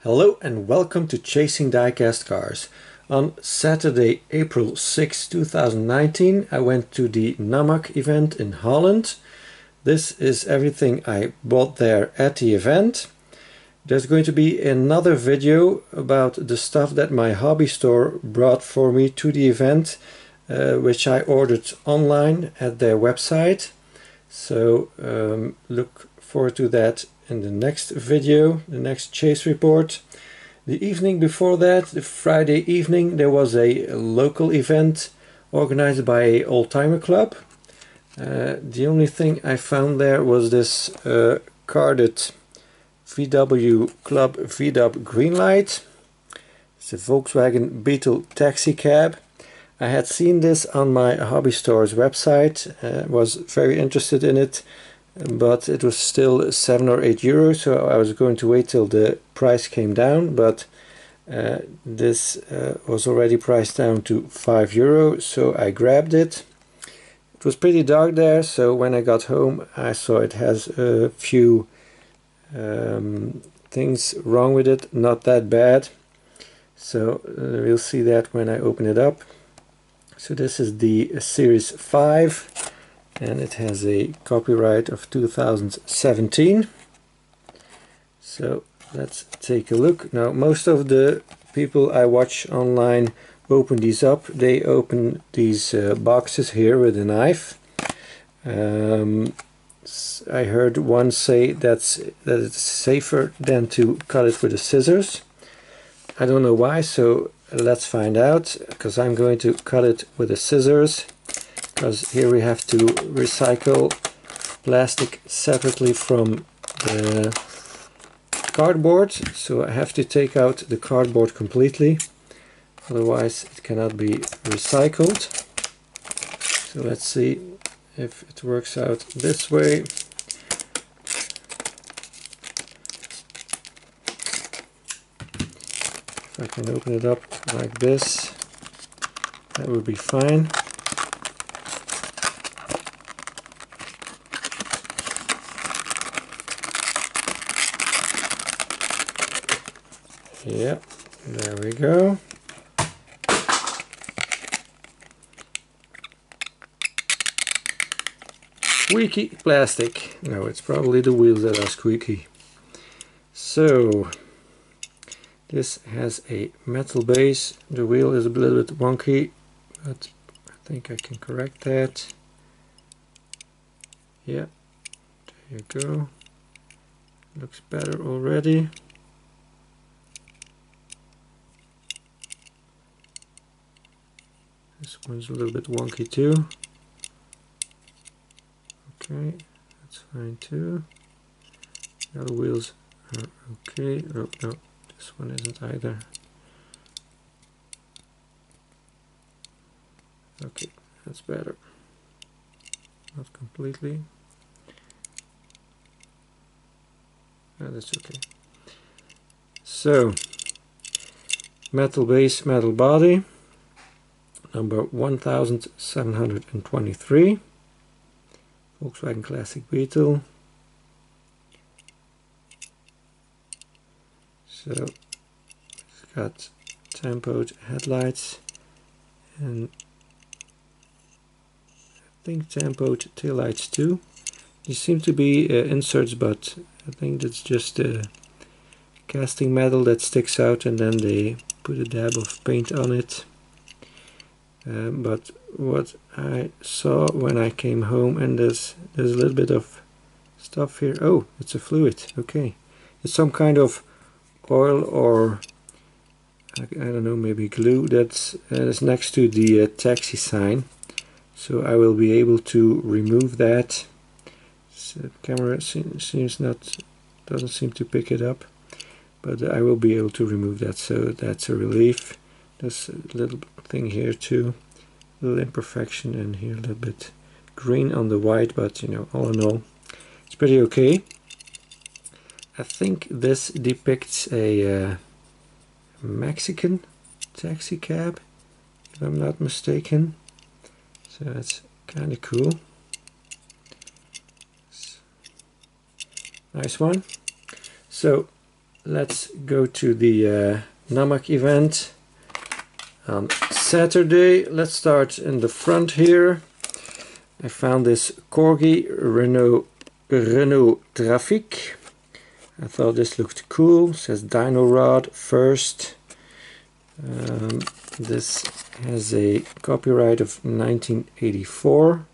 Hello and welcome to Chasing Diecast Cars. On Saturday, April 6, 2019, I went to the NAMAC event in Holland. This is everything I bought there at the event. There's going to be another video about the stuff that my hobby store brought for me to the event, which I ordered online at their website. So look forward to that in the next video, the next chase report. The evening before that, the Friday evening, there was a local event organized by an old-timer club. The only thing I found there was this carded VW Club VW green light. It's a Volkswagen Beetle taxi cab. I had seen this on my hobby store's website, was very interested in it, but it was still 7 or 8 euros, so I was going to wait till the price came down, but this was already priced down to 5 euros, so I grabbed it. It was pretty dark there, so when I got home I saw it has a few things wrong with it, not that bad, so we'll see that when I open it up. So this is the Series 5 and it has a copyright of 2017. So let's take a look. Now most of the people I watch online open these up. They open these boxes here with a knife. I heard one say that it's safer than to cut it with the scissors. I don't know why, so let's find out, because I'm going to cut it with the scissors, because here we have to recycle plastic separately from the cardboard, so I have to take out the cardboard completely, otherwise it cannot be recycled. So let's see if it works out this way. If I can open it up like this, that would be fine. Yeah, there we go. Squeaky plastic. No, it's probably the wheels that are squeaky. So this has a metal base. The wheel is a little bit wonky, but I think I can correct that. Yeah, there you go. Looks better already. This one's a little bit wonky too. Okay, that's fine too. The other wheels are okay. Oh no, this one isn't either. Okay, that's better. Not completely. Oh, that's okay. So, metal base, metal body, number 1723, Volkswagen Classic Beetle. So it's got tempoed headlights and I think tempoed taillights too. These seem to be inserts, but I think that's just casting metal that sticks out and then they put a dab of paint on it. But what I saw when I came home, and there's a little bit of stuff here. Oh, it's a fluid. Okay, it's some kind of oil or I don't know, maybe glue that's next to the taxi sign. So I will be able to remove that. The camera doesn't seem to pick it up, but I will be able to remove that. So that's a relief. There's a little thing here too, a little imperfection, and here a little bit green on the white, but you know, all in all, it's pretty okay. I think this depicts a Mexican taxi cab, if I'm not mistaken. So that's kind of cool. Nice one. So let's go to the NAMAC event on Saturday. Let's start in the front here. I found this Corgi Renault Trafic. I thought this looked cool. It says Dino Rod first. This has a copyright of 1984,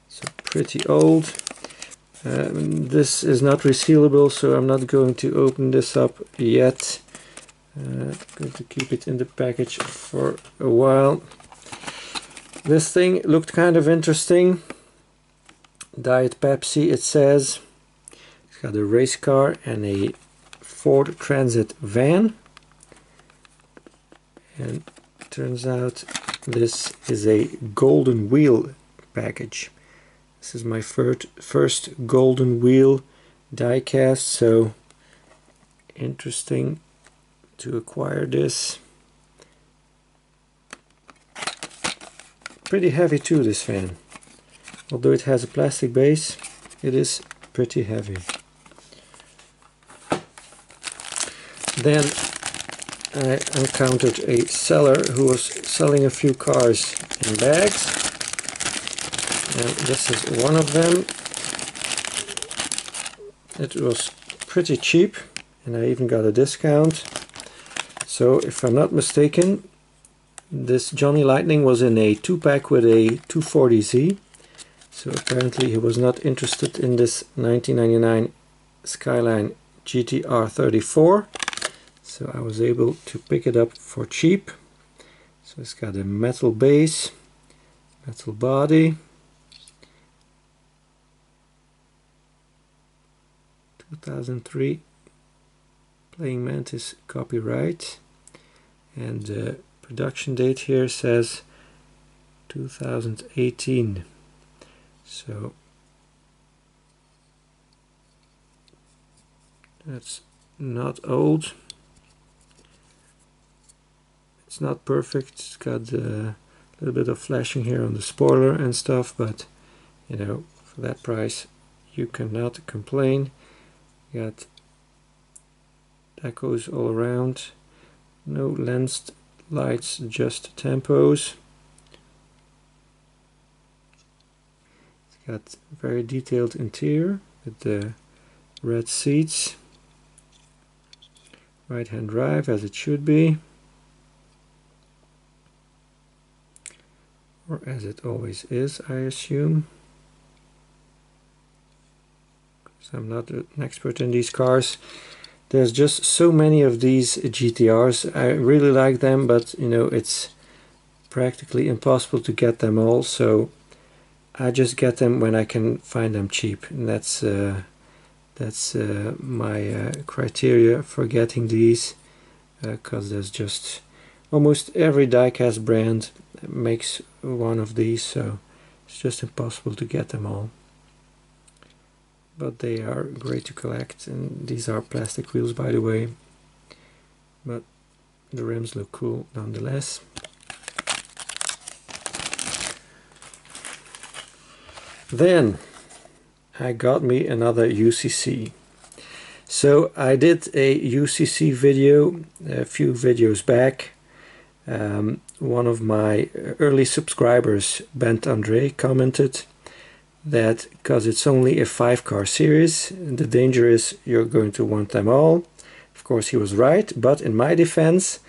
so pretty old. This is not resealable, so I'm not going to open this up yet. I'm going to keep it in the package for a while. This thing looked kind of interesting. Diet Pepsi, it says. It's got a race car and a Ford Transit van. And it turns out this is a golden wheel package. This is my first golden wheel diecast, so interesting to acquire this. Pretty heavy too, this fan. Although it has a plastic base, it is pretty heavy. Then I encountered a seller who was selling a few cars in bags, and this is one of them. It was pretty cheap and I even got a discount. So if I'm not mistaken, this Johnny Lightning was in a 2-pack with a 240Z. So apparently he was not interested in this 1999 Skyline GTR 34. So I was able to pick it up for cheap. So it's got a metal base, metal body, 2003 Playing Mantis copyright, and the production date here says 2018. So that's not old. It's not perfect. It's got a little bit of flashing here on the spoiler and stuff, but you know, for that price you cannot complain. You got decos all around, no lensed lights, just tempos. It's got very detailed interior with the red seats, right hand drive as it should be, or as it always is, I assume. Because I'm not an expert in these cars. There's just so many of these GTRs. I really like them, but you know, it's practically impossible to get them all, so I just get them when I can find them cheap, and that's my criteria for getting these, because there's just almost every diecast brand makes one of these, so it's just impossible to get them all. But they are great to collect, and these are plastic wheels, by the way, but the rims look cool nonetheless. Then I got me another UCC. So I did a UCC video a few videos back. One of my early subscribers, Bent Andre, commented that because it's only a 5-car series, the danger is you're going to want them all. Of course, he was right, but in my defense,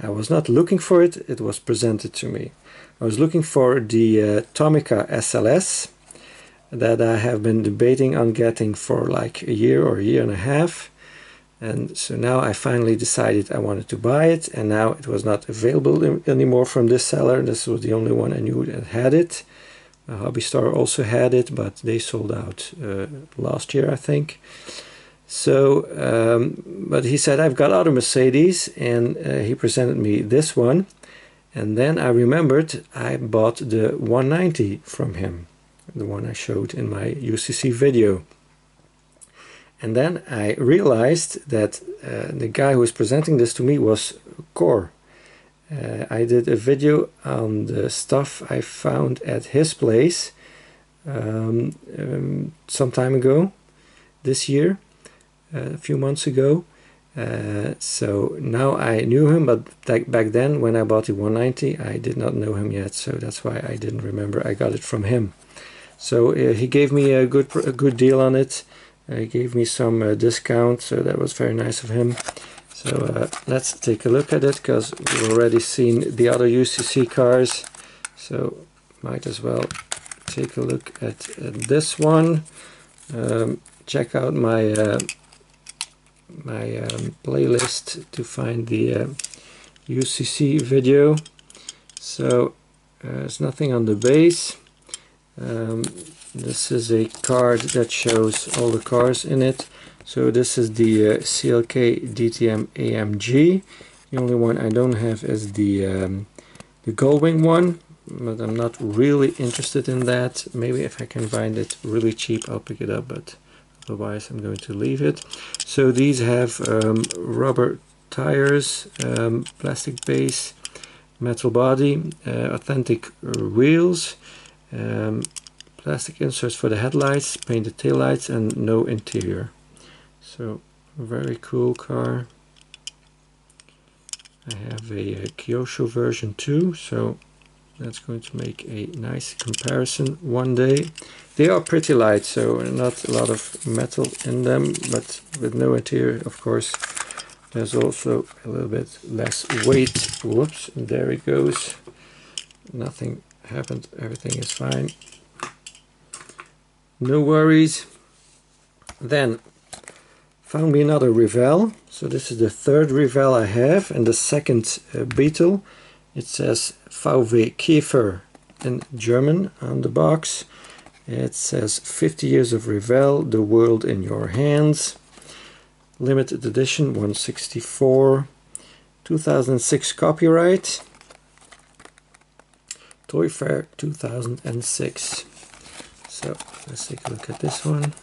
I was not looking for it, it was presented to me. I was looking for the Tomica SLS that I have been debating on getting for like a year or a year and a half. And so now I finally decided I wanted to buy it, and now it was not available anymore from this seller. This was the only one I knew that had it. Hobby Store also had it, but they sold out last year, I think. So, but he said, I've got other Mercedes, and he presented me this one. And then I remembered I bought the 190 from him, the one I showed in my UCC video. And then I realized that the guy who was presenting this to me was Cor. I did a video on the stuff I found at his place some time ago, this year, a few months ago, So now I knew him, but back then when I bought the 190 I did not know him yet, so that's why I didn't remember I got it from him. So he gave me a good deal on it. He gave me some discount, so that was very nice of him. So let's take a look at it, because we've already seen the other UCC cars, so might as well take a look at this one. Check out my playlist to find the UCC video. So there's nothing on the base. This is a card that shows all the cars in it. So this is the CLK DTM AMG. The only one I don't have is the Gullwing one, but I'm not really interested in that. Maybe if I can find it really cheap I'll pick it up, but otherwise I'm going to leave it. So these have rubber tires, plastic base, metal body, authentic wheels, plastic inserts for the headlights, painted taillights, and no interior. So very cool car. I have a Kyosho version too, so that's going to make a nice comparison one day. They are pretty light, so not a lot of metal in them, but with no interior, of course, there's also a little bit less weight. Whoops, there it goes. Nothing happened, everything is fine. No worries. Then found me another Revell. So this is the third Revell I have, and the second Beetle. It says VW Käfer in German on the box. It says 50 years of Revell, the world in your hands. Limited edition 164. 2006 copyright. Toy Fair 2006. So let's take a look at this one.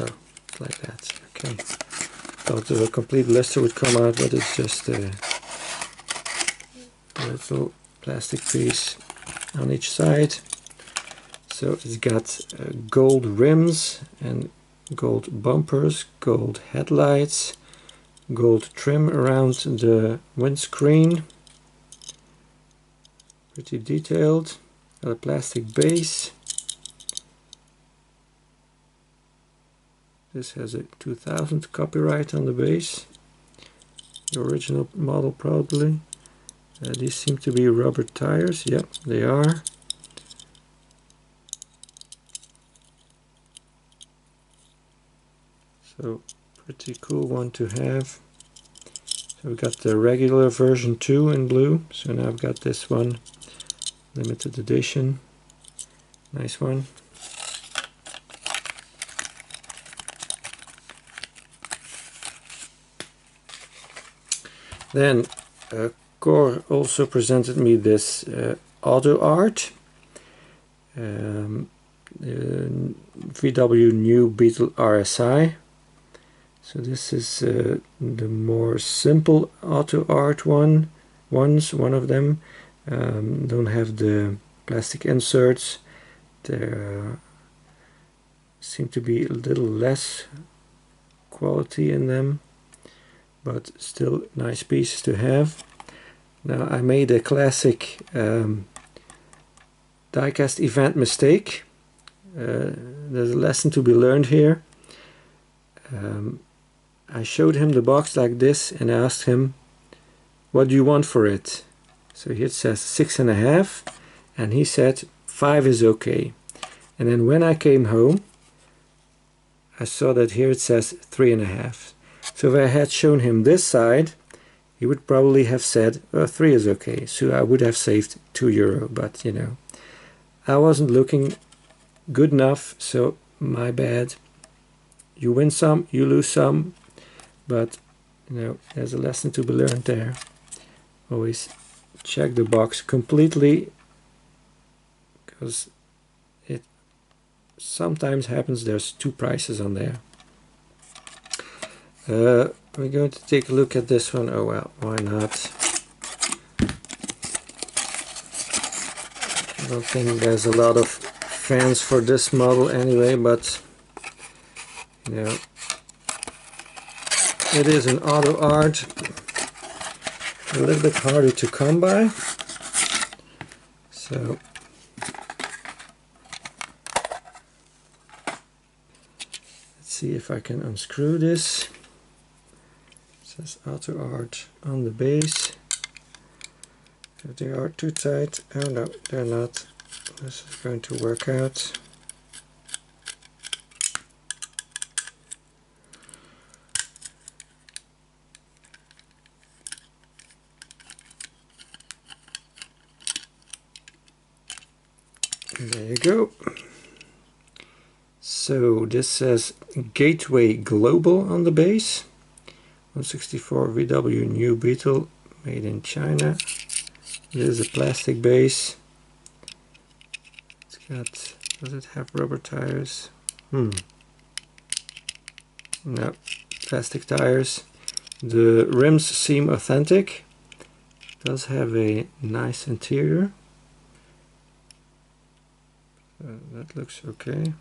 Oh, like that. Okay. Thought the complete blister would come out, but it's just a little plastic piece on each side. So it's got gold rims and gold bumpers, gold headlights, gold trim around the windscreen. Pretty detailed. Got a plastic base. This has a 2000 copyright on the base. The original model probably. These seem to be rubber tires. Yep, they are. So pretty cool one to have. So we got the regular version 2 in blue. So now I've got this one, limited edition. Nice one. Then Cor also presented me this auto art. VW New Beetle RSI. So this is the more simple auto art one of them. Don't have the plastic inserts. There seem to be a little less quality in them, but still nice pieces to have. Now I made a classic diecast event mistake. There's a lesson to be learned here. I showed him the box like this and asked him, what do you want for it? So here it says 6.5, and he said 5 is okay. And then when I came home I saw that here it says 3.5. So if I had shown him this side, he would probably have said, oh, 3 is okay. So I would have saved €2, but you know, I wasn't looking good enough, so my bad. You win some, you lose some, but you know, there's a lesson to be learned there. Always check the box completely, because it sometimes happens there's 2 prices on there. We're going to take a look at this one. Oh well, why not? don't think there's a lot of fans for this model anyway, but you know, it is an auto art, a little bit harder to come by. So let's see if I can unscrew this. It says auto art on the base. If they are too tight, oh no, they're not. This is going to work out. There you go. So this says Gateway Global on the base. 164 VW New Beetle, made in China. This is a plastic base. It's got, does it have rubber tires? No, plastic tires. The rims seem authentic. It does have a nice interior. That looks okay.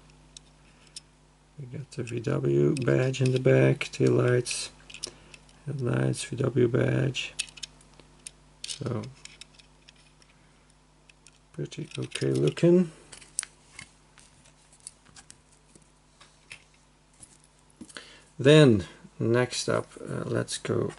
We got the VW badge in the back, tail lights, headlights, VW badge. So pretty okay looking. Then next up, let's go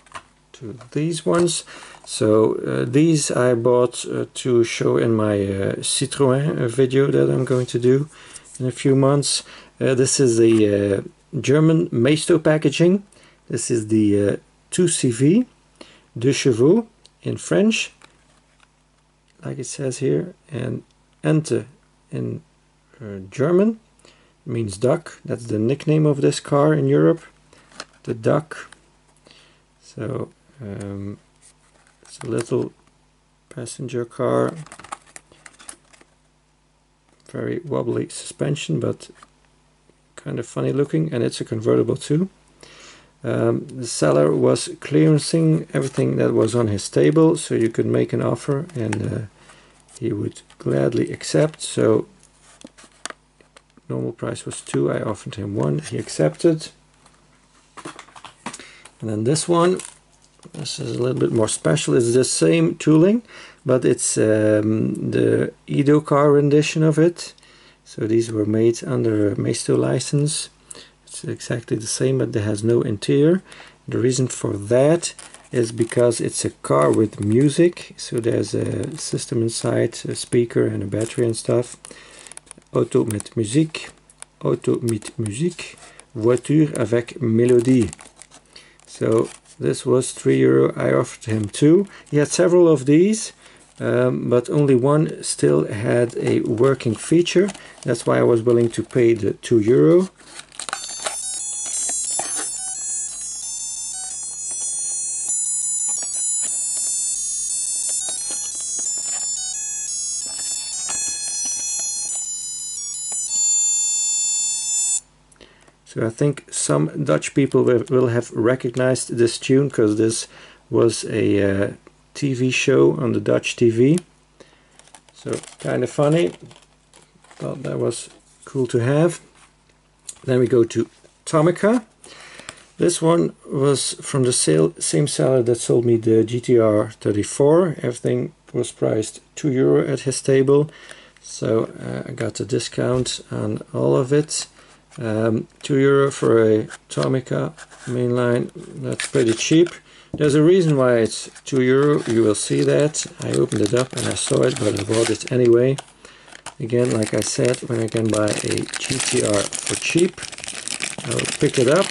to these ones. So these I bought to show in my Citroën video that I'm going to do in a few months. This is the German Maisto packaging. This is the 2CV, 2 chevaux in French, like it says here, and Ente in German. It means duck. That's the nickname of this car in Europe, the duck. So it's a little passenger car, very wobbly suspension, but kind of funny looking, and it's a convertible too. The seller was clearancing everything that was on his table, so you could make an offer and he would gladly accept. So normal price was 2, I offered him 1, he accepted. And then this one, this is a little bit more special. It's the same tooling, but it's the Edo car rendition of it. So these were made under a Maisto license. It's exactly the same, but it has no interior. The reason for that is because it's a car with music. So there's a system inside, a speaker and a battery and stuff. Auto met muziek, auto met muziek, voiture avec mélodie. So this was €3. I offered him 2. He had several of these, but only one still had a working feature. That's why I was willing to pay the €2. So I think some Dutch people will have recognized this tune, because this was a TV show on the Dutch TV. So kind of funny. Thought that was cool to have. Then we go to Tomica. This one was from the same seller that sold me the GTR 34. Everything was priced €2 at his table. So I got a discount on all of it. €2 for a Tomica mainline. That's pretty cheap. There's a reason why it's €2. You will see that. I opened it up and I saw it, but I bought it anyway. Again, like I said, when I can buy a GTR for cheap, I'll pick it up.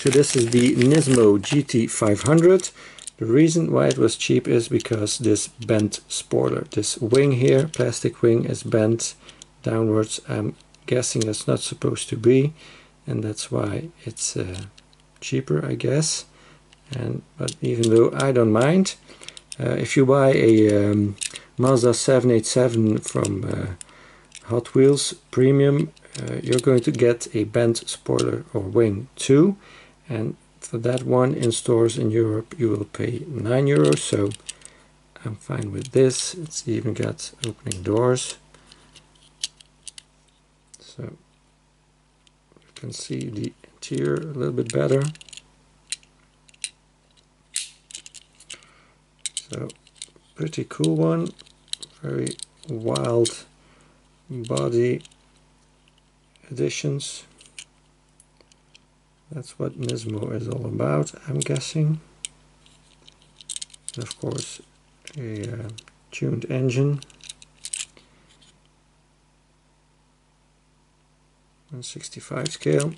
So this is the Nismo GT500. The reason why it was cheap is because this bent spoiler, this wing here, plastic wing, is bent downwards. I'm guessing that's not supposed to be, and that's why it's cheaper, I guess. But even though I don't mind, if you buy a Mazda 787 from Hot Wheels Premium, you're going to get a bent spoiler or wing too, and for that one in stores in Europe you will pay €9. So I'm fine with this. It's even got opening doors, so you can see the interior a little bit better. So pretty cool one, very wild body additions. That's what Nismo is all about, I'm guessing. And of course a tuned engine, 165 scale.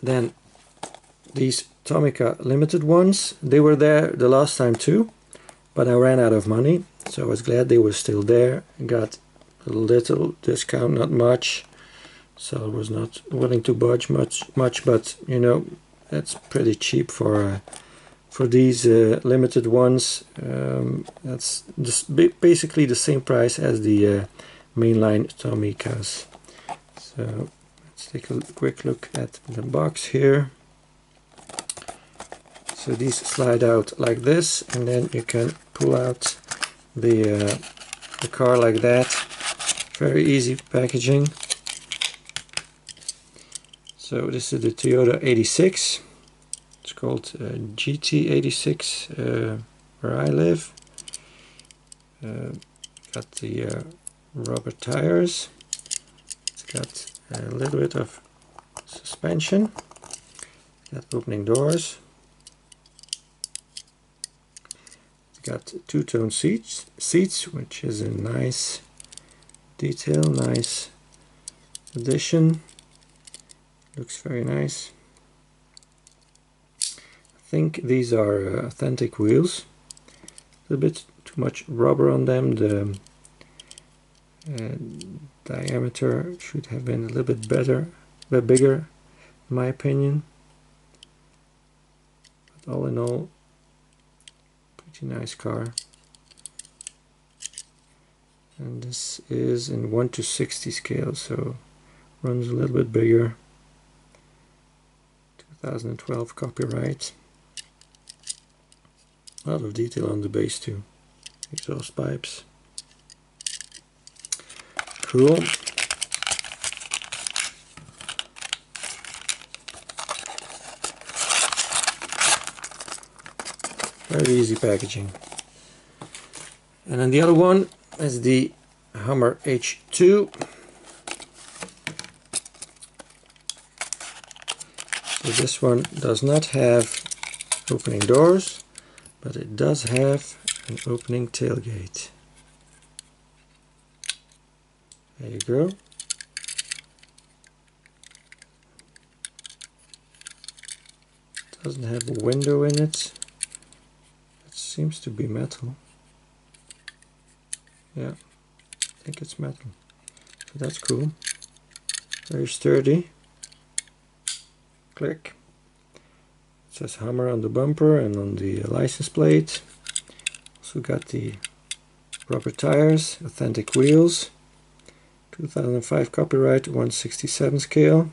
Then these Tomica limited ones, they were there the last time too, but I ran out of money, so I was glad they were still there. I got a little discount, not much, so I was not willing to budge much, but you know, that's pretty cheap for these limited ones. That's just basically the same price as the mainline Tomicas. So let's take a quick look at the box here. So these slide out like this, and then you can pull out the car like that. Very easy packaging. So this is the Toyota 86. It's called GT86 where I live. Got the rubber tires. It's got a little bit of suspension. Got opening doors. It's got two-tone seats, which is a nice detail, nice addition. Looks very nice. I think these are authentic wheels. A little bit too much rubber on them. The diameter should have been a little bit better, a bit bigger, in my opinion. But all in all, pretty nice car. And this is in 1:60 scale, so runs a little bit bigger. 2012 copyright. A lot of detail on the base too. Exhaust pipes. Cool. Very easy packaging. And then the other one is the Hummer H2. So this one does not have opening doors, but it does have an opening tailgate. There you go. It doesn't have a window in it. It seems to be metal. Yeah, I think it's metal. So that's cool. Very sturdy. Click. It says Hummer on the bumper and on the license plate. Also got the rubber tires, authentic wheels. 2005 copyright, 1:67 scale.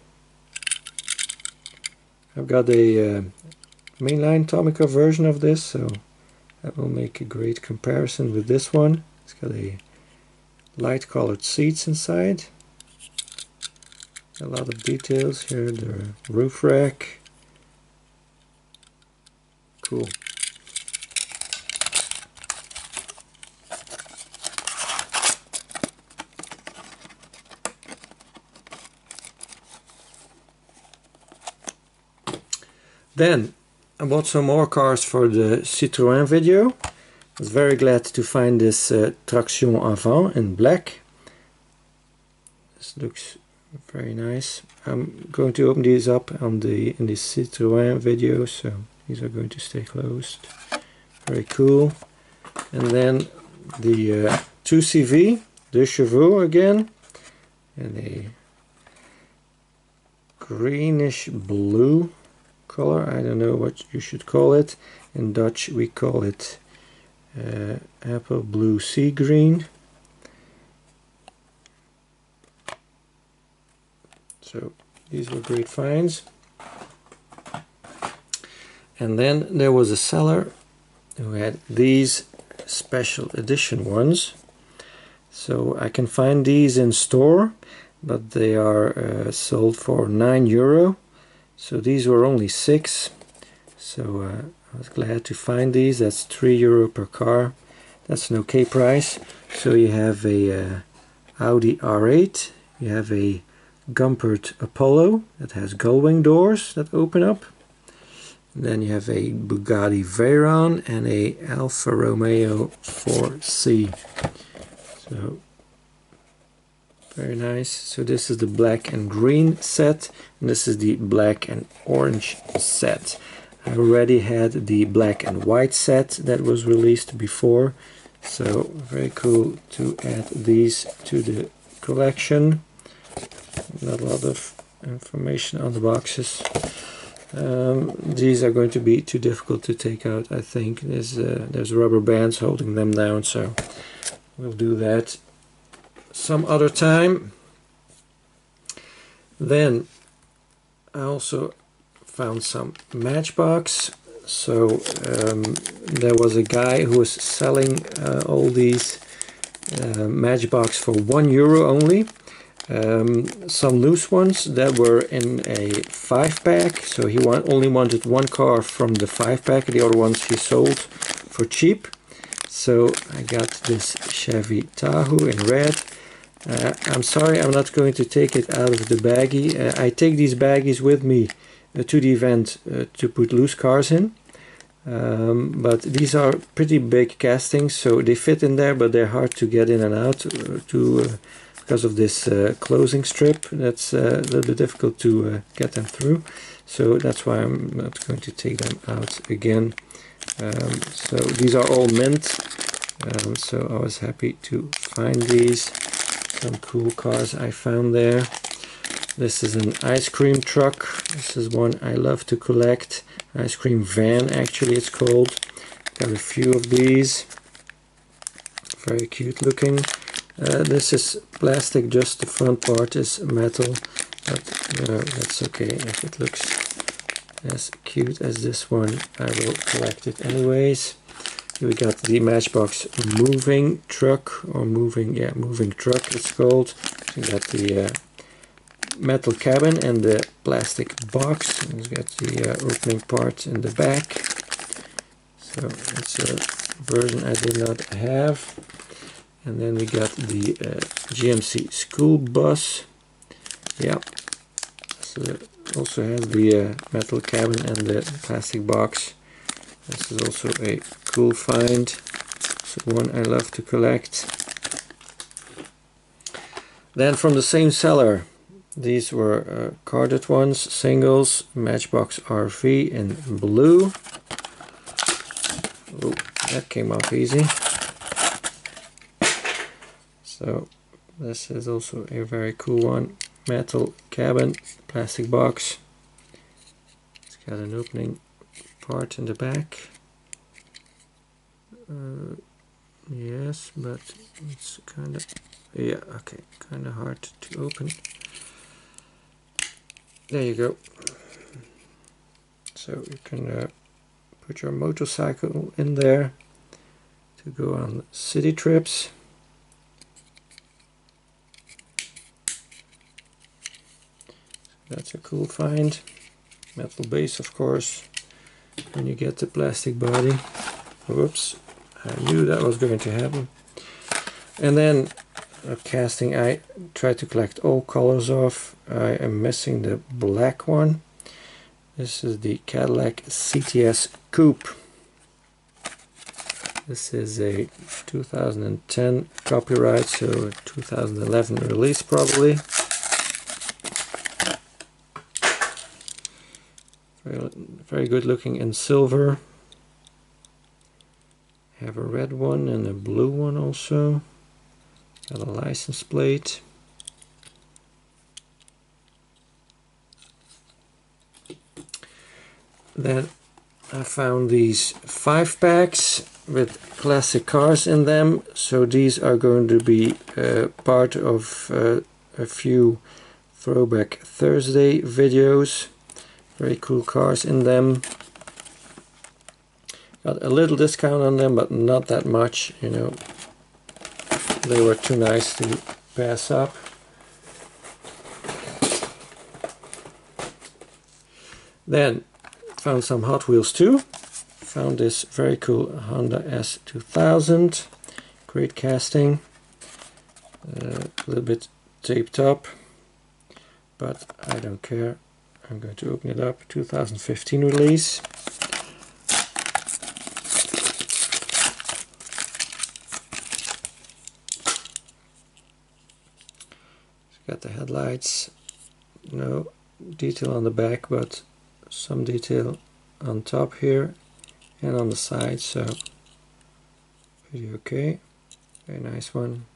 I've got a mainline Tomica version of this, so that will make a great comparison with this one. It's got a light colored seats inside. A lot of details here, the roof rack. Cool. Then I bought some more cars for the Citroën video. I was very glad to find this Traction Avant in black. This looks very nice. I'm going to open these up on in the Citroën video, so these are going to stay closed. Very cool. And then the 2CV, De Chevaux again, and a greenish blue color. I don't know what you should call it. In Dutch we call it apple blue sea green. So these were great finds. And then there was a seller who had these special edition ones. So I can find these in store, but they are sold for €9. So these were only 6. So I was glad to find these. That's €3 per car. That's an okay price. So you have a Audi R8, you have a Gumpert Apollo that has gullwing doors that open up. And then you have a Bugatti Veyron and a Alfa Romeo 4C. So very nice. So this is the black and green set, and this is the black and orange set. I already had the black and white set that was released before, so very cool to add these to the collection. Not a lot of information on the boxes. These are going to be too difficult to take out, I think. There's rubber bands holding them down, so we'll do that some other time. Then I also found some Matchbox. So there was a guy who was selling all these Matchbox for €1 only. Some loose ones that were in a 5-pack, so he only wanted one car from the 5-pack, the other ones he sold for cheap. So I got this Chevy Tahoe in red. I'm sorry, I'm not going to take it out of the baggie. I take these baggies with me to the event to put loose cars in. But these are pretty big castings, so they fit in there, but they're hard to get in and out because of this closing strip. That's a little bit difficult to get them through, so that's why I'm not going to take them out again. So these are all mint, so I was happy to find these. Some cool cars I found there. This is an ice cream truck. This is one I love to collect. Ice cream van, actually it's called. Got a few of these. Very cute looking. This is plastic, just the front part is metal, but that's okay. If it looks as cute as this one, I will collect it anyways. We got the Matchbox moving truck, or moving truck it's called. We got the metal cabin and the plastic box. It's got the opening part in the back. So it's a version I did not have. And then we got the GMC school bus. Yeah, so it also has the metal cabin and the plastic box. This is also a cool find. So one I love to collect. Then from the same seller, these were carded ones, singles, Matchbox RV in blue. Oh, that came off easy. So this is also a very cool one. Metal cabin, plastic box. It's got an opening part in the back. Yes, but it's kind of, yeah, okay, kind of hard to open. There you go. So you can put your motorcycle in there to go on city trips. That's a cool find. Metal base, of course. When you get the plastic body. Whoops, I knew that was going to happen. And then a casting I tried to collect all colors of. I am missing the black one. This is the Cadillac CTS Coupe. This is a 2010 copyright, so 2011 release probably. Very good looking in silver. Have a red one and a blue one also. Got a license plate. Then I found these 5-packs with classic cars in them. So these are going to be part of a few Throwback Thursday videos. Very cool cars in them. Got a little discount on them, but not that much, you know. They were too nice to pass up. Then found some Hot Wheels too. Found this very cool Honda S2000. Great casting. A little bit taped up, but I don't care. I'm going to open it up. 2015 release. Got the headlights, no detail on the back, but some detail on top here and on the side, so pretty okay. Very nice one.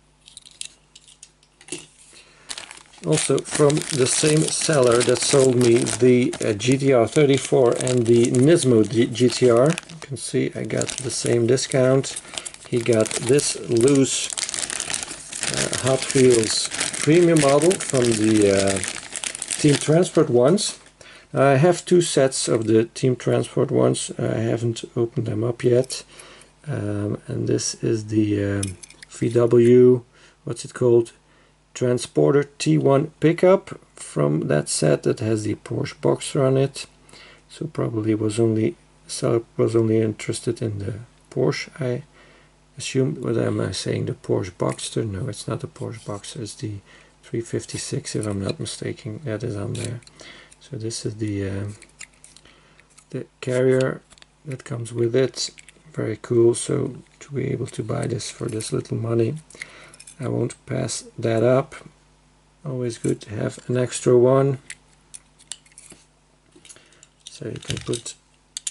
Also from the same seller that sold me the GTR 34 and the Nismo GTR. You can see I got the same discount. He got this loose Hot Wheels premium model from the Team Transport ones. I have two sets of the Team Transport ones. I haven't opened them up yet. And this is the VW, what's it called? Transporter T1 pickup from that set that has the Porsche Boxster on it. So probably seller was only interested in the Porsche, I assumed. What am I saying? The Porsche Boxster? No, it's not the Porsche Boxster. It's the 356, if I'm not mistaken. That is on there. So this is the carrier that comes with it. Very cool. So to be able to buy this for this little money, I won't pass that up. Always good to have an extra one. So you can put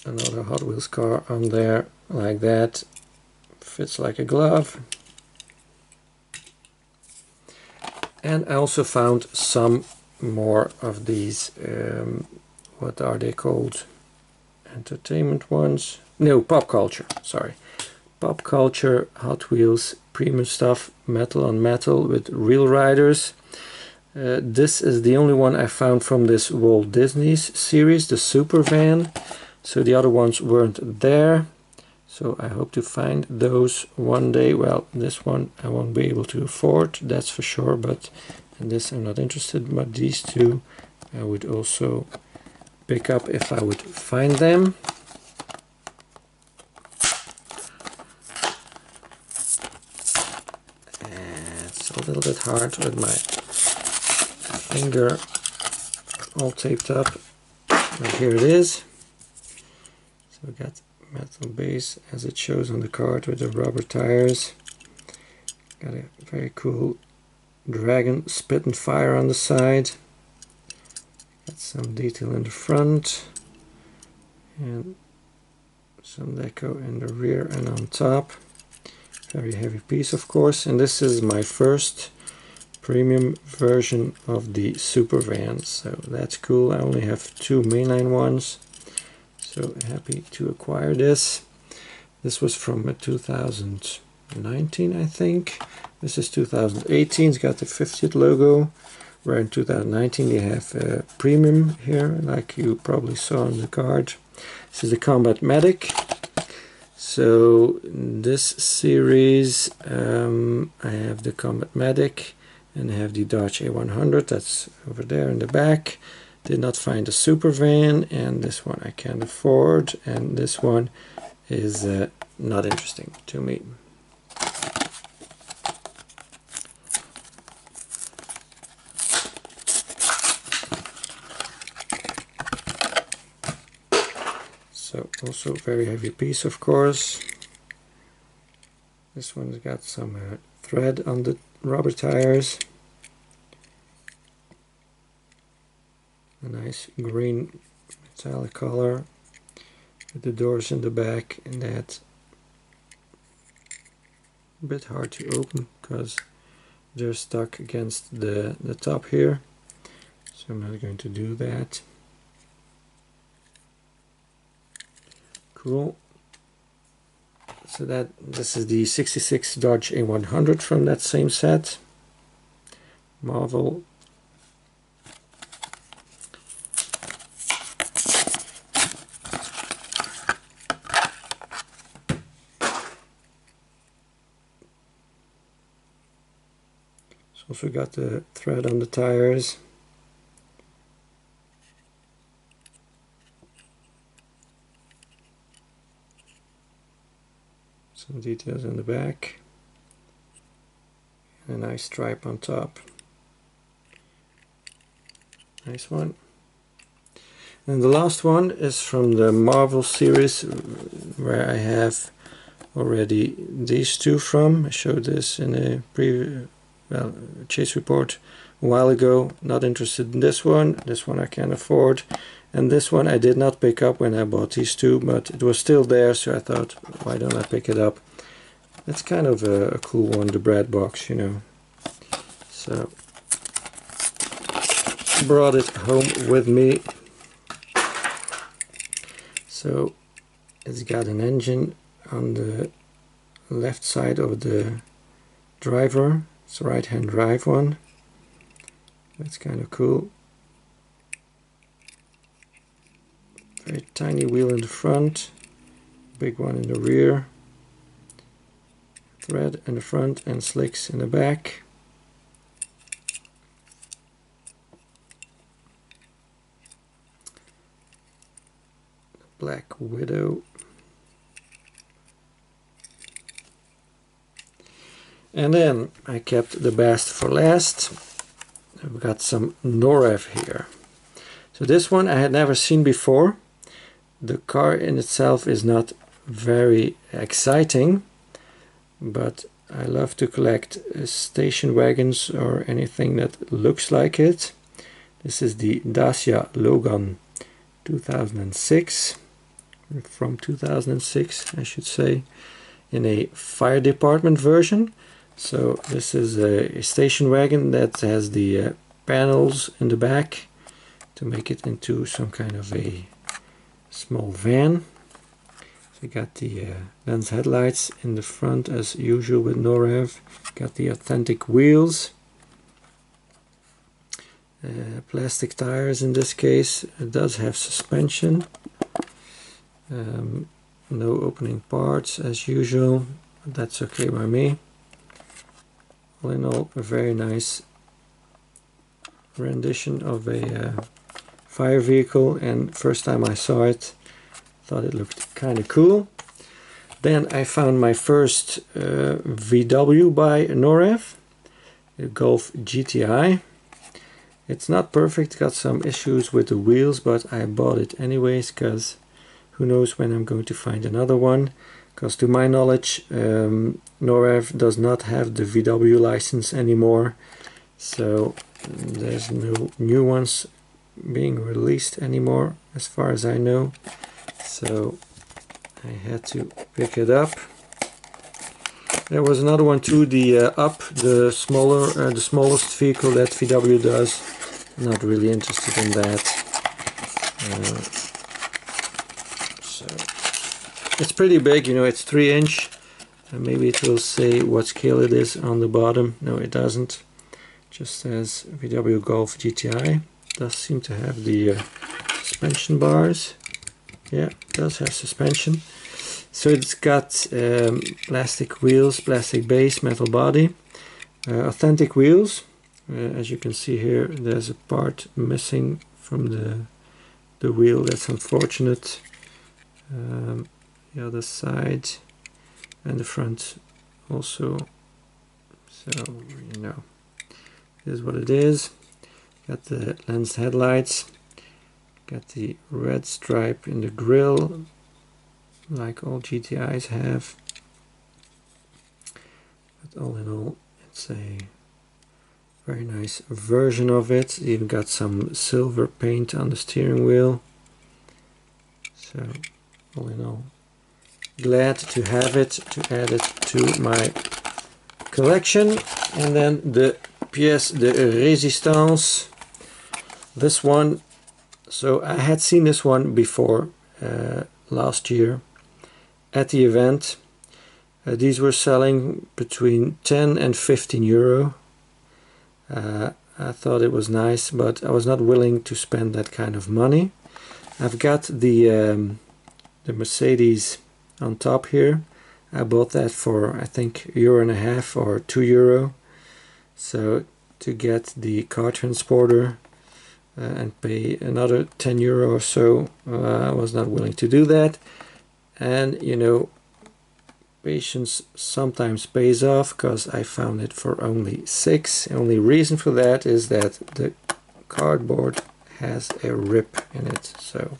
another Hot Wheels car on there like that. Fits like a glove. And I also found some more of these, what are they called? Entertainment ones? No, pop culture, sorry. Pop culture Hot Wheels premium stuff, metal on metal with real riders. This is the only one I found from this Walt Disney's series, the Super Van. So the other ones weren't there. So I hope to find those one day. Well, this one I won't be able to afford, that's for sure, but in this I'm not interested. But these two I would also pick up if I would find them. It's a little bit hard with my finger all taped up, but here it is. So we got metal base as it shows on the card with the rubber tires. Got a very cool dragon spitting fire on the side. Got some detail in the front and some deco in the rear and on top. Very heavy piece, of course, and this is my first premium version of the Super Van, so that's cool. I only have two mainline ones, so happy to acquire this. This was from 2019, I think. This is 2018. It's got the 50th logo, where in 2019 you have a premium here, like you probably saw on the card. This is the Combat Medic. So this series, I have the Combat Medic and I have the Dodge A100, that's over there in the back. Did not find a Super Van, and this one I can't afford, and this one is not interesting to me. So also very heavy piece, of course. This one's got some thread on the rubber tires. A nice green metallic color with the doors in the back, and that's a bit hard to open because they're stuck against the top here. So I'm not going to do that. Cool. So this is the 66 Dodge A100 from that same set. Marvel. Also got the thread on the tires. Some details in the back. And a nice stripe on top. Nice one. And the last one is from the Marvel series, where I have already these two from. I showed this in a chase report a while ago. Not interested in this one. This one I can afford. And this one I did not pick up when I bought these two, but it was still there, so I thought, why don't I pick it up? It's kind of a cool one, the bread box, you know. So brought it home with me. So it's got an engine on the left side of the driver. It's a right-hand drive one. That's kind of cool. Very tiny wheel in the front, big one in the rear. Thread in the front and slicks in the back. Black Widow. And then I kept the best for last. I've got some Norev here. So this one I had never seen before. The car in itself is not very exciting, but I love to collect station wagons or anything that looks like it. This is the Dacia Logan 2006. From 2006, I should say, in a fire department version. So this is a station wagon that has the panels in the back to make it into some kind of a small van. So you got the lens headlights in the front as usual with Norev. Got the authentic wheels. Plastic tires in this case. It does have suspension. No opening parts as usual, but that's okay by me. All in all, a very nice rendition of a fire vehicle, and first time I saw it, thought it looked kind of cool. Then I found my first VW by Norev, the Golf GTI. It's not perfect, got some issues with the wheels, but I bought it anyways because who knows when I'm going to find another one, because to my knowledge Norev does not have the VW license anymore, so there's no new ones being released anymore as far as I know. So I had to pick it up. There was another one too, the the smallest vehicle that VW does. Not really interested in that. So it's pretty big, you know, it's 3-inch. Maybe it will say what scale it is on the bottom. No, it doesn't. Just says VW Golf GTI. Does seem to have the suspension bars. Yeah, it does have suspension. So it's got plastic wheels, plastic base, metal body, authentic wheels. As you can see here, there's a part missing from the wheel. That's unfortunate. The other side and the front also. So you know, here's what it is. Got the lens headlights. Got the red stripe in the grille, like all GTIs have. But all in all, it's a very nice version of it. Even got some silver paint on the steering wheel. So all in all, glad to have it, to add it to my collection. And then the pièce de résistance. This one, so I had seen this one before last year at the event. These were selling between 10 and 15 euro. I thought it was nice, but I was not willing to spend that kind of money. I've got the Mercedes on top here. I bought that for I think €1.50 or €2. So to get the car transporter and pay another 10 euro or so. I was not willing to do that, and you know, patience sometimes pays off, because I found it for only 6. The only reason for that is that the cardboard has a rip in it, so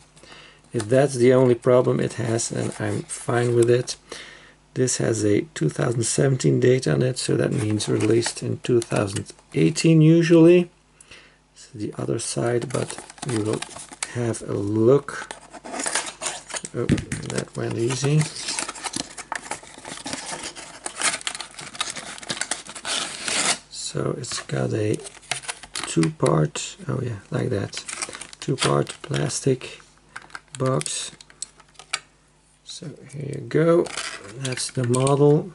if that's the only problem it has, then I'm fine with it. This has a 2017 date on it, so that means released in 2018 usually. This is the other side, but we will have a look. Oh, that went easy. So it's got a 2-part, oh yeah, like that, 2-part plastic box. So here you go, that's the model.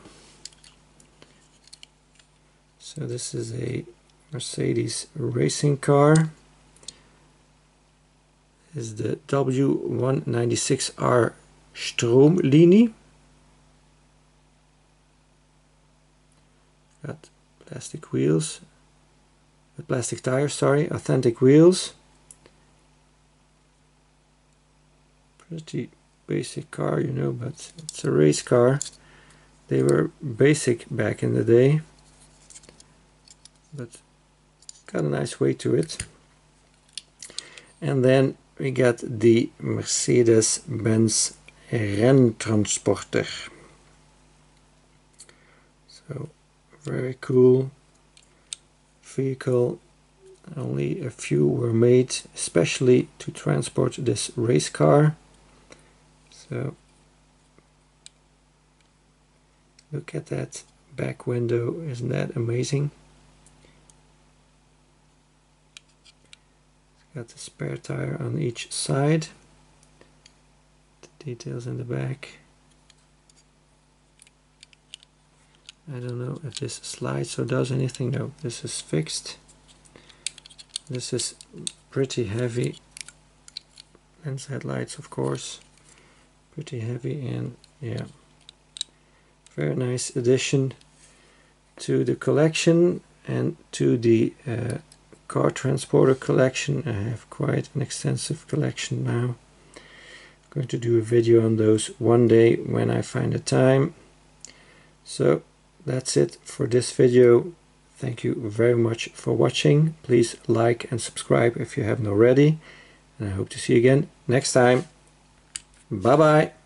So this is a Mercedes racing car. This is the W196R Stroomlinie. Got plastic wheels, plastic tires, sorry, authentic wheels. Pretty basic car, you know, but it's a race car. They were basic back in the day, but got a nice weight to it. And then we got the Mercedes-Benz Renntransporter. So very cool vehicle. Only a few were made especially to transport this race car. So look at that back window, isn't that amazing? It's got the spare tire on each side, the details in the back. I don't know if this slides or does anything. No, this is fixed. This is pretty heavy. Lens headlights, of course. Pretty heavy, and yeah, very nice addition to the collection and to the car transporter collection. I have quite an extensive collection now. I'm going to do a video on those one day when I find the time. So that's it for this video. Thank you very much for watching. Please like and subscribe if you haven't already, and I hope to see you again next time. Bye bye.